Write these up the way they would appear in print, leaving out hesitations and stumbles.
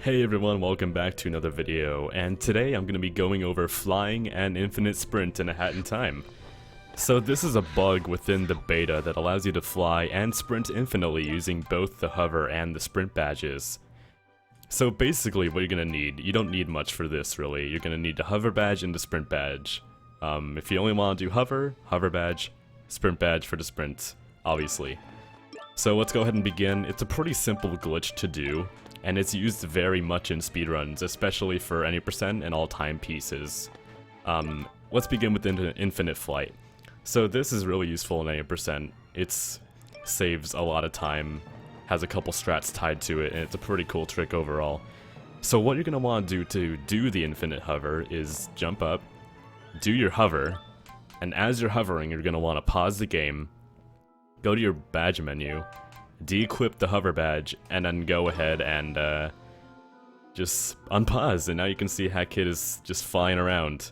Hey everyone, welcome back to another video, and today I'm going to be going over flying and infinite sprint in a hat in time. So this is a bug within the beta that allows you to fly and sprint infinitely using both the hover and the sprint badges. So basically what you're going to need, you don't need much for this really, you're going to need the hover badge and the sprint badge. If you only want to do hover badge, sprint badge for the sprint, obviously. So let's go ahead and begin. It's a pretty simple glitch to do, and it's used very much in speedruns, especially for any percent and all timepieces. Let's begin with infinite flight. So this is really useful in any percent. It saves a lot of time, has a couple strats tied to it, and it's a pretty cool trick overall. So what you're going to want to do the infinite hover is jump up, do your hover, and as you're hovering you're going to want to pause the game, go to your badge menu, de-equip the hover badge, and then go ahead and just unpause, and now you can see Hat Kid is just flying around.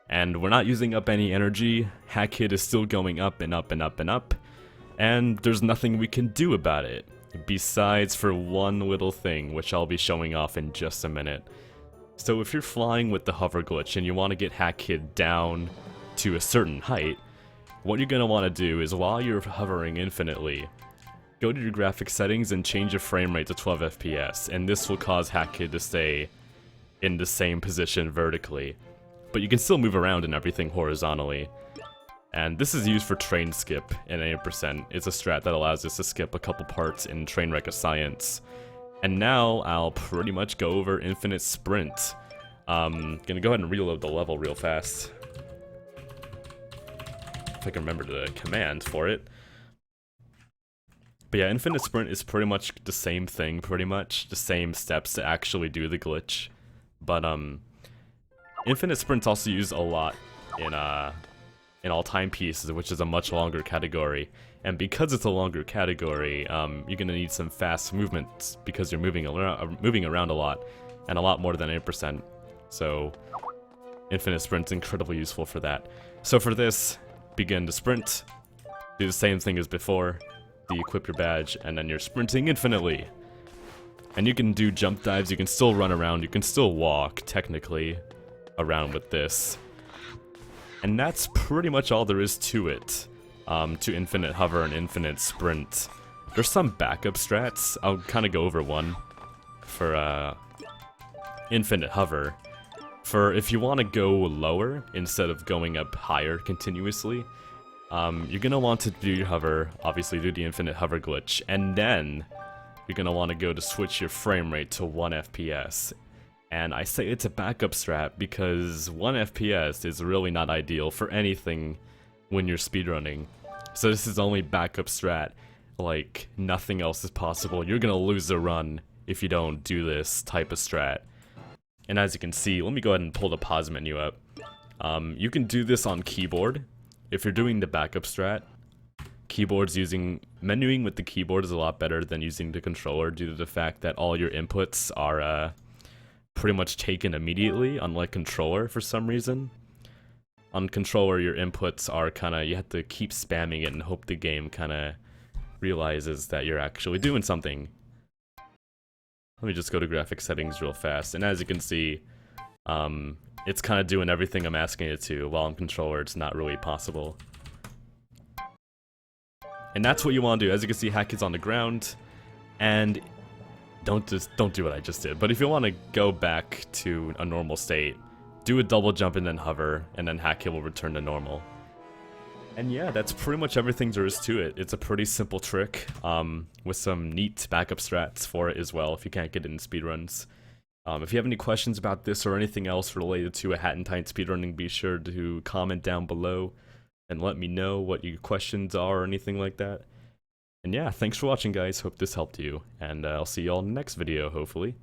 And we're not using up any energy, Hat Kid is still going up and up and up and up, and there's nothing we can do about it, besides for one little thing, which I'll be showing off in just a minute. So if you're flying with the hover glitch and you want to get Hat Kid down to a certain height, what you're going to want to do is while you're hovering infinitely, go to your graphics settings and change your frame rate to 12 FPS, and this will cause Hat Kid to stay in the same position vertically. But you can still move around and everything horizontally. And this is used for train skip in 80%. It's a strat that allows us to skip a couple parts in Trainwreck of Science. And now I'll pretty much go over infinite sprint. Gonna go ahead and reload the level real fast. If I can remember the command for it. But yeah, infinite sprint is pretty much the same thing, the same steps to actually do the glitch. But infinite sprint's also used a lot in all timepieces, which is a much longer category. And because it's a longer category, you're gonna need some fast movements because you're moving around a lot, and a lot more than 8%. So infinite sprint's incredibly useful for that. So for this, begin to sprint, do the same thing as before, de-equip your badge, and then you're sprinting infinitely. And you can do jump dives, you can still run around, you can still walk, technically, around with this. And that's pretty much all there is to it, to infinite hover and infinite sprint. There's some backup strats, I'll kind of go over one for infinite hover. For if you want to go lower instead of going up higher continuously, you're going to want to do your hover, obviously do the infinite hover glitch, and then you're going to want to go to switch your frame rate to 1 FPS. And I say it's a backup strat because 1 FPS is really not ideal for anything when you're speedrunning. So this is only backup strat, like nothing else is possible. You're going to lose the run if you don't do this type of strat. And as you can see, let me go ahead and pull the pause menu up. You can do this on keyboard. If you're doing the backup strat, menuing with the keyboard is a lot better than using the controller due to the fact that all your inputs are pretty much taken immediately, unlike controller for some reason. On controller, your inputs are you have to keep spamming it and hope the game realizes that you're actually doing something. Let me just go to graphics settings real fast, and as you can see, it's doing everything I'm asking it to, while on controller it's not really possible. And that's what you want to do. As you can see, Hat Kid's on the ground, and don't do what I just did. But if you want to go back to a normal state, do a double jump and then hover, and then Hat Kid will return to normal. And yeah, that's pretty much everything there is to it. It's a pretty simple trick, with some neat backup strats for it as well if you can't get it in speedruns. If you have any questions about this or anything else related to a Hat in Time speedrunning, be sure to comment down below and let me know what your questions are or anything like that. And yeah, thanks for watching guys, hope this helped you, and I'll see you all in the next video, hopefully.